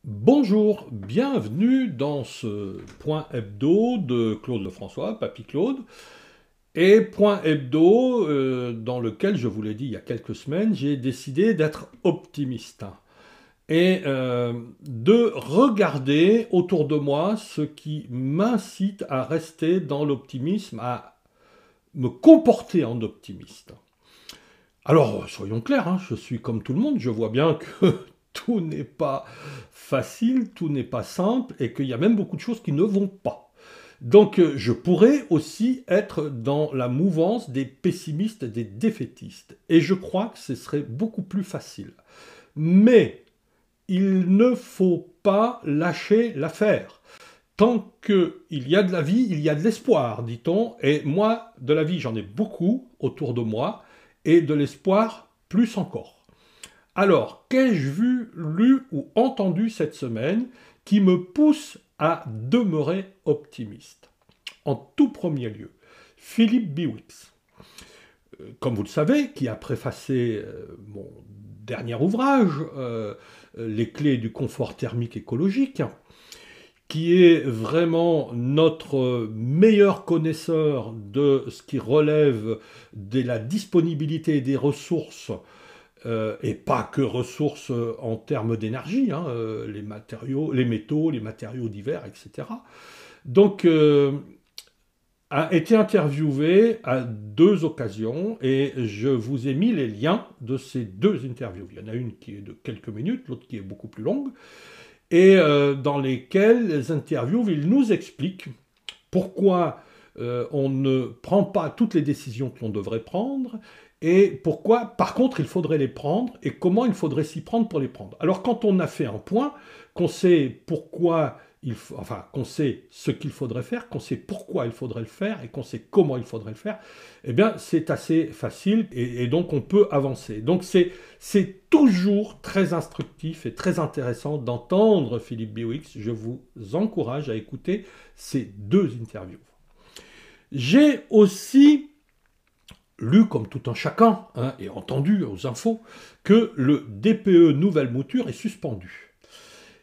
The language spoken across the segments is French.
Bonjour, bienvenue dans ce point hebdo de Claude Lefrançois, Papy Claude, et point hebdo dans lequel, je vous l'ai dit il y a quelques semaines, j'ai décidé d'être optimiste et de regarder autour de moi ce qui m'incite à rester dans l'optimisme, à me comporter en optimiste. Alors, soyons clairs, hein, je suis comme tout le monde, je vois bien que tout n'est pas facile, tout n'est pas simple, et qu'il y a même beaucoup de choses qui ne vont pas. Donc, je pourrais aussi être dans la mouvance des pessimistes, des défaitistes. Et je crois que ce serait beaucoup plus facile. Mais il ne faut pas lâcher l'affaire. Tant qu'il y a de la vie, il y a de l'espoir, dit-on. Et moi, de la vie, j'en ai beaucoup autour de moi, et de l'espoir, plus encore. Alors, qu'ai-je vu, lu ou entendu cette semaine qui me pousse à demeurer optimiste? En tout premier lieu, Philippe Biwix, comme vous le savez, qui a préfacé mon dernier ouvrage, Les clés du confort thermique écologique, qui est vraiment notre meilleur connaisseur de ce qui relève de la disponibilité des ressources, et pas que ressources en termes d'énergie, hein, les matériaux, les métaux, les matériaux divers, etc. Donc, a été interviewé à deux occasions et je vous ai mis les liens de ces deux interviews. Il y en a une qui est de quelques minutes, l'autre qui est beaucoup plus longue, et dans lesquelles les interviews, il nous explique pourquoi on ne prend pas toutes les décisions que l'on devrait prendre, et pourquoi, par contre, il faudrait les prendre, et comment il faudrait s'y prendre pour les prendre. Alors, quand on a fait un point, qu'on sait pourquoi enfin, qu'on sait ce qu'il faudrait faire, qu'on sait pourquoi il faudrait le faire, et qu'on sait comment il faudrait le faire, eh bien, c'est assez facile, et donc on peut avancer. Donc, c'est toujours très instructif et très intéressant d'entendre Philippe Biwix. Je vous encourage à écouter ces deux interviews. J'ai aussi lu comme tout un chacun, hein, et entendu aux infos, que le DPE nouvelle mouture est suspendu.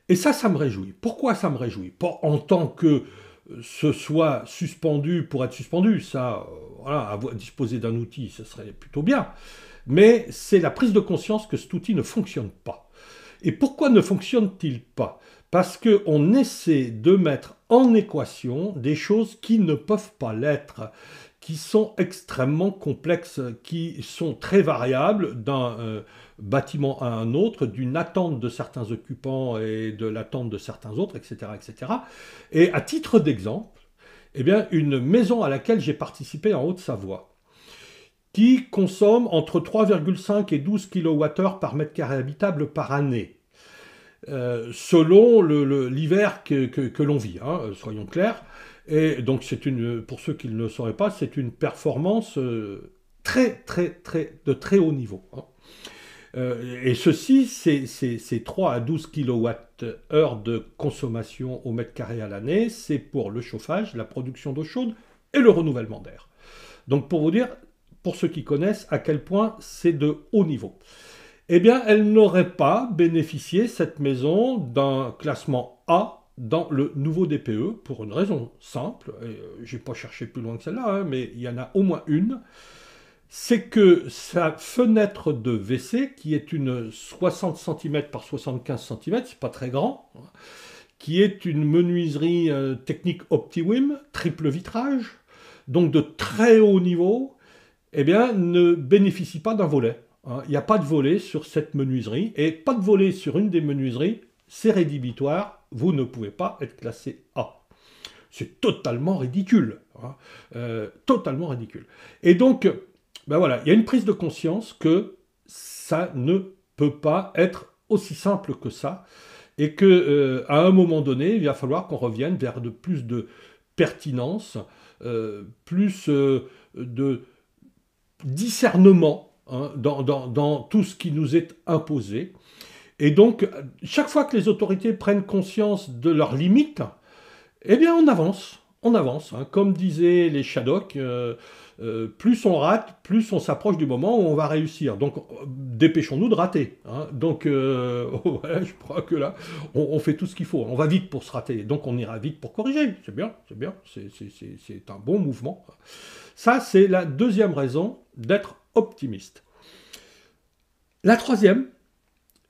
Et ça me réjouit. Pourquoi ça me réjouit? Pas en tant que ce soit suspendu pour être suspendu, ça, voilà, disposer d'un outil, ce serait plutôt bien. Mais c'est la prise de conscience que cet outil ne fonctionne pas. Et pourquoi ne fonctionne-t-il pas? Parce qu'on essaie de mettre en équation des choses qui ne peuvent pas l'être, qui sont extrêmement complexes, qui sont très variables d'un bâtiment à un autre, d'une attente de certains occupants et de l'attente de certains autres, etc., etc. Et à titre d'exemple, eh bien, une maison à laquelle j'ai participé en Haute-Savoie, qui consomme entre 3,5 et 12 kWh par mètre carré habitable par année, selon l'hiver que l'on vit, hein, soyons clairs. Et donc, pour ceux qui ne le sauraient pas, c'est une performance de très haut niveau, hein. Et ceci, c'est 3 à 12 kWh de consommation au mètre carré à l'année. C'est pour le chauffage, la production d'eau chaude et le renouvellement d'air. Donc, pour vous dire, pour ceux qui connaissent, à quel point c'est de haut niveau. Eh bien, elle n'aurait pas bénéficié, cette maison, d'un classement A dans le nouveau DPE, pour une raison simple, et je n'ai pas cherché plus loin que celle-là, hein, mais il y en a au moins une, c'est que sa fenêtre de WC, qui est une 60 cm par 75 cm, c'est pas très grand, hein, qui est une menuiserie technique OptiWim, triple vitrage, donc de très haut niveau, eh bien, ne bénéficie pas d'un volet. Il n'y a pas de volet sur cette menuiserie, et pas de volet sur une des menuiseries, c'est rédhibitoire, vous ne pouvez pas être classé A. C'est totalement ridicule, hein, totalement ridicule. Et donc, ben voilà, il y a une prise de conscience que ça ne peut pas être aussi simple que ça, et que à un moment donné, il va falloir qu'on revienne vers plus de pertinence, plus de discernement, hein, dans tout ce qui nous est imposé. Et donc, chaque fois que les autorités prennent conscience de leurs limites, eh bien, on avance, hein. Comme disaient les Shadocks, plus on rate, plus on s'approche du moment où on va réussir. Donc dépêchons-nous de rater. Hein. Donc ouais, je crois que là, on fait tout ce qu'il faut. On va vite pour se rater, donc on ira vite pour corriger. C'est bien, c'est bien, c'est un bon mouvement. Ça, c'est la deuxième raison d'être optimiste. La troisième,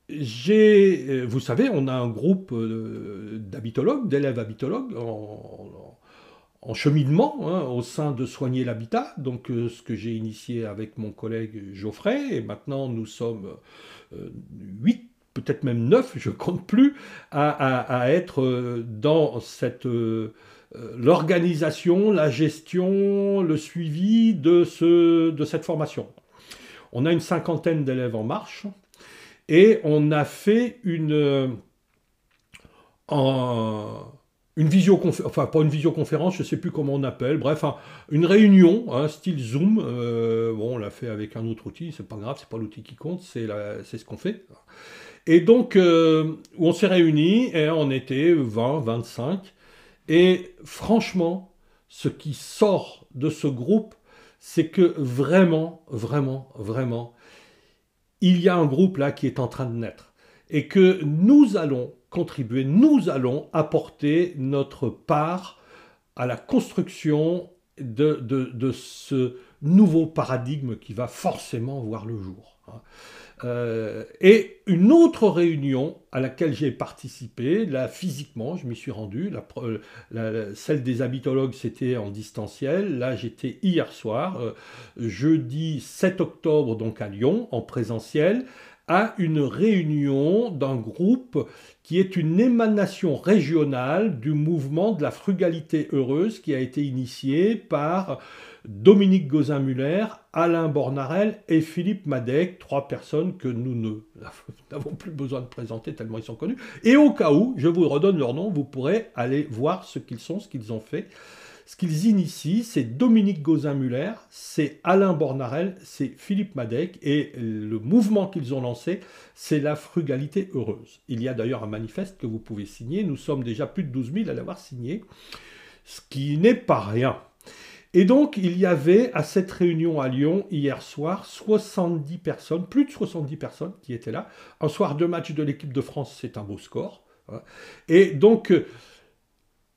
vous savez, on a un groupe d'habitologues, d'élèves habitologues en cheminement hein, au sein de Soigner l'habitat, donc ce que j'ai initié avec mon collègue Geoffrey, et maintenant nous sommes 8, peut-être même 9, je ne compte plus, à être dans l'organisation, la gestion, le suivi de cette formation. On a une cinquantaine d'élèves en marche, et on a fait une visioconférence, enfin pas une visioconférence, je ne sais plus comment on appelle, bref, une réunion, hein, style Zoom, bon, on l'a fait avec un autre outil, c'est pas grave, c'est pas l'outil qui compte, c'est ce qu'on fait. Et donc, on s'est réunis, et on était 20, 25, et franchement, ce qui sort de ce groupe, c'est que vraiment, vraiment, vraiment, il y a un groupe là qui est en train de naître et que nous allons contribuer, nous allons apporter notre part à la construction de ce nouveau paradigme qui va forcément voir le jour. Et une autre réunion à laquelle j'ai participé, là physiquement, je m'y suis rendu, celle des habitologues c'était en distanciel, là j'étais hier soir, jeudi 7 octobre donc à Lyon, en présentiel, à une réunion d'un groupe qui est une émanation régionale du mouvement de la frugalité heureuse qui a été initié par Dominique Gozin-Muller, Alain Bornarel et Philippe Madec, 3 personnes que nous n'avons plus besoin de présenter tellement ils sont connus. Et au cas où, je vous redonne leur nom, vous pourrez aller voir ce qu'ils sont, ce qu'ils ont fait. Ce qu'ils initient, c'est Dominique Gozin-Muller, c'est Alain Bornarel, c'est Philippe Madec, et le mouvement qu'ils ont lancé, c'est la frugalité heureuse. Il y a d'ailleurs un manifeste que vous pouvez signer, nous sommes déjà plus de 12 000 à l'avoir signé, ce qui n'est pas rien. Et donc, il y avait à cette réunion à Lyon, hier soir, 70 personnes, plus de 70 personnes qui étaient là. Un soir de match de l'équipe de France, c'est un beau score. Et donc,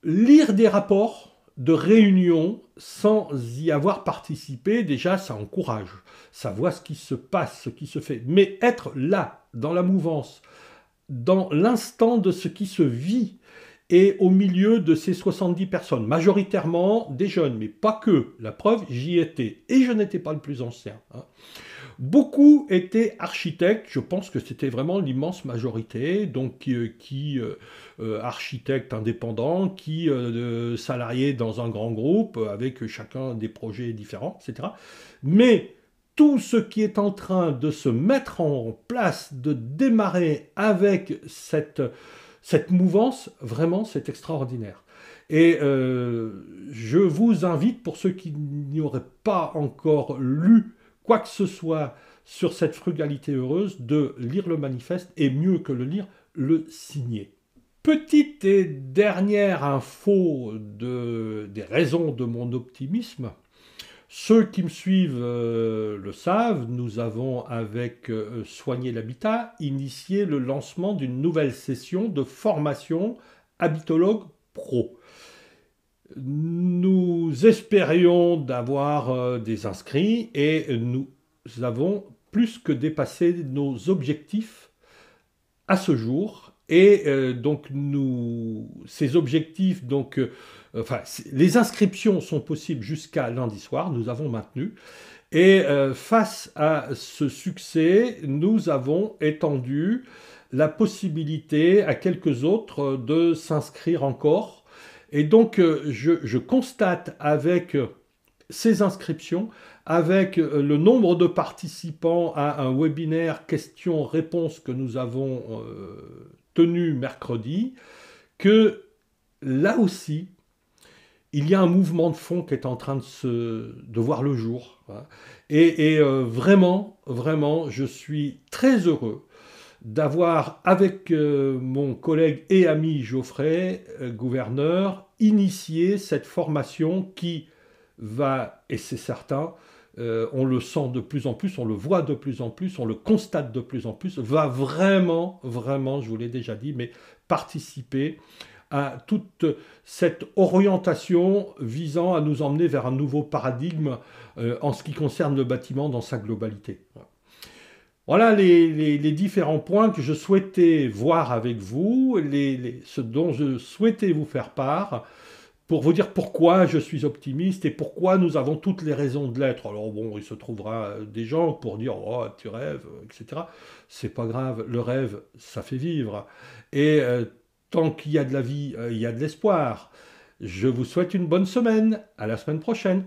lire des rapports de réunion sans y avoir participé, déjà, ça encourage. Ça voit ce qui se passe, ce qui se fait. Mais être là, dans la mouvance, dans l'instant de ce qui se vit, et au milieu de ces 70 personnes, majoritairement des jeunes, mais pas que. La preuve, j'y étais. Et je n'étais pas le plus ancien. Hein. Beaucoup étaient architectes, je pense que c'était vraiment l'immense majorité, donc architectes indépendants, salariés dans un grand groupe, avec chacun des projets différents, etc. Mais tout ce qui est en train de se mettre en place, de démarrer avec cette mouvance, vraiment, c'est extraordinaire. Et je vous invite, pour ceux qui n'y auraient pas encore lu quoi que ce soit sur cette frugalité heureuse, de lire le manifeste, et mieux que le lire, le signer. Petite et dernière info des raisons de mon optimisme. Ceux qui me suivent le savent, nous avons avec Soigner l'habitat initié le lancement d'une nouvelle session de formation Habitologue Pro. Nous espérions d'avoir des inscrits et nous avons plus que dépassé nos objectifs à ce jour. Et donc ces objectifs, les inscriptions sont possibles jusqu'à lundi soir, nous avons maintenu. Et face à ce succès, nous avons étendu la possibilité à quelques autres de s'inscrire encore. Et donc, je constate avec ces inscriptions, avec le nombre de participants à un webinaire questions-réponses que nous avons tenu mercredi, que là aussi, il y a un mouvement de fond qui est en train de voir le jour. Et vraiment, vraiment, je suis très heureux d'avoir, avec mon collègue et ami Geoffrey, gouverneur, initié cette formation qui va, et c'est certain, on le sent de plus en plus, on le voit de plus en plus, on le constate de plus en plus, va vraiment, vraiment, je vous l'ai déjà dit, mais participer à toute cette orientation visant à nous emmener vers un nouveau paradigme en ce qui concerne le bâtiment dans sa globalité. Voilà les différents points que je souhaitais voir avec vous, ce dont je souhaitais vous faire part, pour vous dire pourquoi je suis optimiste et pourquoi nous avons toutes les raisons de l'être. Alors bon, il se trouvera des gens pour dire «Oh, tu rêves», etc. C'est pas grave, le rêve, ça fait vivre. Et tant qu'il y a de la vie, il y a de l'espoir. Je vous souhaite une bonne semaine. À la semaine prochaine.